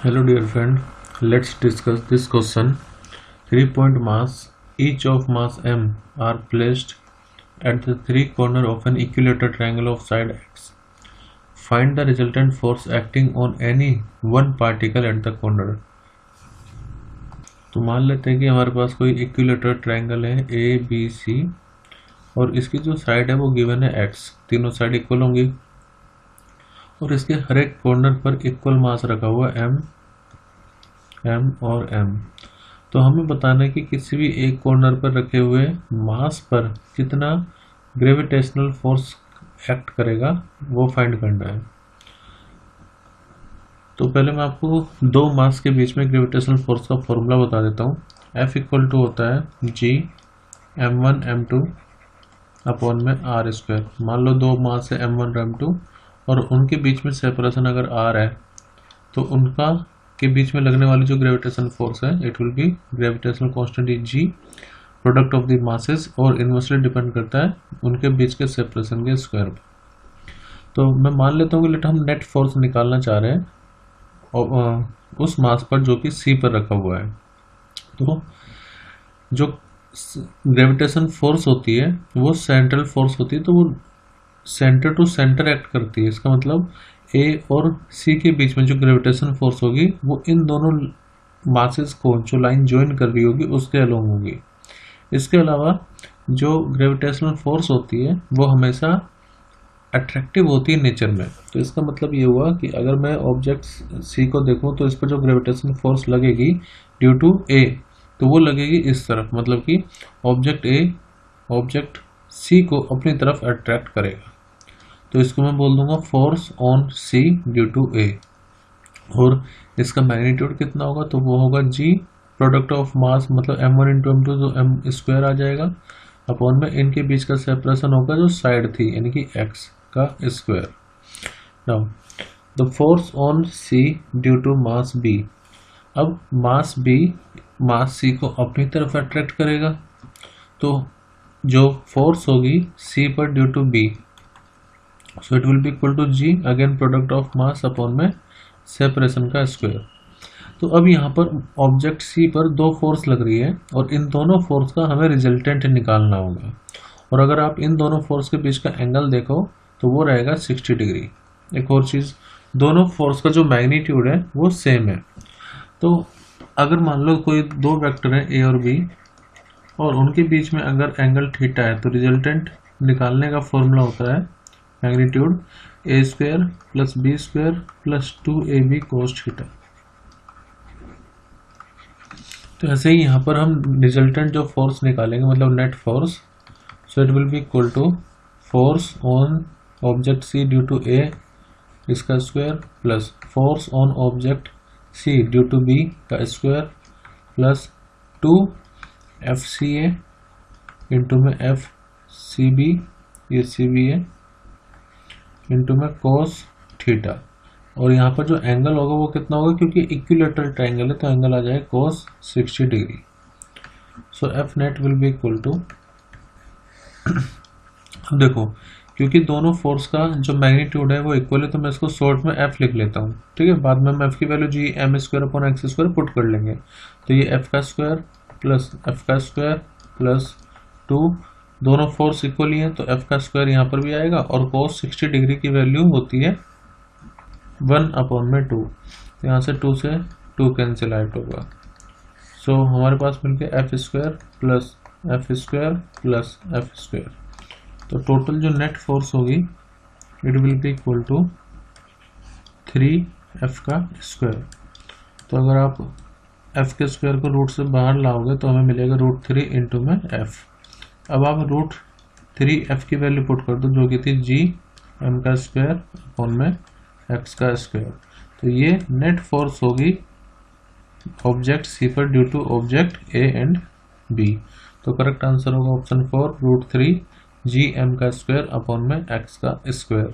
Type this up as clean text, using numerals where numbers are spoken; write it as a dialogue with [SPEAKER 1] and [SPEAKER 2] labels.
[SPEAKER 1] Hello dear friend, let's discuss this question. 3-point mass, each of mass m are placed at the three corners of an equilateral triangle of side x. Find the resultant force acting on any one particle at the corner. तो मान लेते हैं कि हमारे पास कोई equilateral triangle है A B C और इसकी जो साइड है वो गिवन है x, तीनों साइड इक्वल होंगी और इसके हर एक कॉर्नर पर इक्वल मास रखा हुआ m और m। तो हमें बताना है कि किसी भी एक कॉर्नर पर रखे हुए मास पर कितना ग्रेविटेशनल फोर्स एक्ट करेगा वो फाइंड करना है। तो पहले मैं आपको दो मास के बीच में ग्रेविटेशनल फोर्स का फॉर्मूला बता देता हूँ। F इक्वल टू होता है G m1 m2 अपॉन में r स्क्वायर। मान लो दो मास है m1 और m2 और उनके बीच में सेपरेशन अगर r है तो उनका के बीच में लगने वाली जो ग्रेविटेशनल फोर्स है it will B gravitational constant is g product of the masses और इनवर्सली डिपेंड करता है उनके बीच के सेपरेशन के स्क्वायर पर। तो मैं मान लेता हूँ कि हम नेट फोर्स निकालना चाह रहे हैं और उस मास पर जो कि c पर रखा हुआ है। तो जो ग्रेविटेशन फोर्स होती है वो सेंट्रल फोर्स होती है, तो वो सेंटर टू सेंटर एक्ट करती है। इसका मतलब A और C के बीच में जो ग्रेविटेशन फोर्स होगी वो इन दोनों मासेस को जो लाइन ज्वाइन कर रही होगी उसके अलोंग होगी। इसके अलावा जो ग्रेविटेशनल फोर्स होती है वो हमेशा अट्रैक्टिव होती है नेचर में। तो इसका मतलब ये हुआ कि अगर मैं ऑब्जेक्ट C को देखूं तो इस पर जो ग्रेविटेशनल फोर्स लगेगी ड्यू टू A तो वो लगेगी इस तरफ, मतलब कि ऑब्जेक्ट A ऑब्जेक्ट C को अपनी तरफ अट्रैक्ट करेगा। तो इसको मैं बोल दूंगा force on C due to A और इसका मैग्नीट्यूड कितना होगा तो वो होगा G प्रोडक्ट ऑफ मास मतलब m1 इंटू m2 तो m स्क्वायर आ जाएगा अपॉन में इनके बीच का सेपरेशन होगा जो साइड थी यानी कि x का square. Now the force on C due to mass B। अब मास B मास C को अपनी तरफ अट्रैक्ट करेगा तो जो फोर्स होगी C पर due to B so it will be equal to G again product of mass upon में सेपरेशन का स्क्वायर। तो अब यहाँ पर ऑब्जेक्ट C पर दो फोर्स लग रही है और इन दोनों फोर्स का हमें रिजल्टेंट निकालना होगा और अगर आप इन दोनों फोर्स के बीच का एंगल देखो तो वो रहेगा 60 डिग्री। एक और चीज़, दोनों फोर्स का जो मैग्नीट्यूड है वो सेम है। तो अगर मान लो कोई दो वेक्टर है A और B और उनके बीच में अगर एंगल थीटा है तो रिजल्टेंट निकालने का फॉर्मूला होता है magnitude A square plus B square plus 2AB cos theta. तो ऐसे ही यहाँ पर हम रिजल्टेंट जो फोर्स निकालेंगे मतलब net force so it will be equal to force on object C due to A इसका square plus force on object C due to B का स्क्वायर प्लस 2FCA इंटू में FCB ये CB है into में cos theta और यहाँ पर जो एंगल होगा वो कितना होगा क्योंकि इक्विलेटरल ट्रायंगल है तो एंगल आ जाएगा cos 60 degree. So F net will be equal to अब देखो क्योंकि दोनों फोर्स का जो मैग्नीट्यूड है वो इक्वल है तो मैं इसको शॉर्ट में एफ लिख लेता हूँ, ठीक है। बाद में हम एफ की value G M square upon x square put कर लेंगे तो ये एफ का स्क्वायर प्लस एफ का स्क्वायर प्लस 2 दोनों फोर्स इक्वल ही है तो f का स्क्वायर यहाँ पर भी आएगा और cos 60 डिग्री की वैल्यू होती है 1 अपॉन में 2। यहाँ से 2 से 2 कैंसिल आउट होगा। सो हमारे पास मिलके F square plus F square plus F square. तो टोटल जो नेट फोर्स होगी it will be equal to 3f का स्क्वायर। तो अगर आप f के स्क्वायर को रूट से बाहर लाओगे तो हमें मिलेगा √3 इंटू में f। अब आप √3f की वैल्यू पुट कर दो जो कि थी G m का स्क्वायर अपॉन में x का स्क्वायर। तो ये नेट फोर्स होगी ऑब्जेक्ट C पर due to object A and B। तो करेक्ट आंसर होगा ऑप्शन 4 √3 G m का स्क्वायर अपॉन में x का स्क्वायर।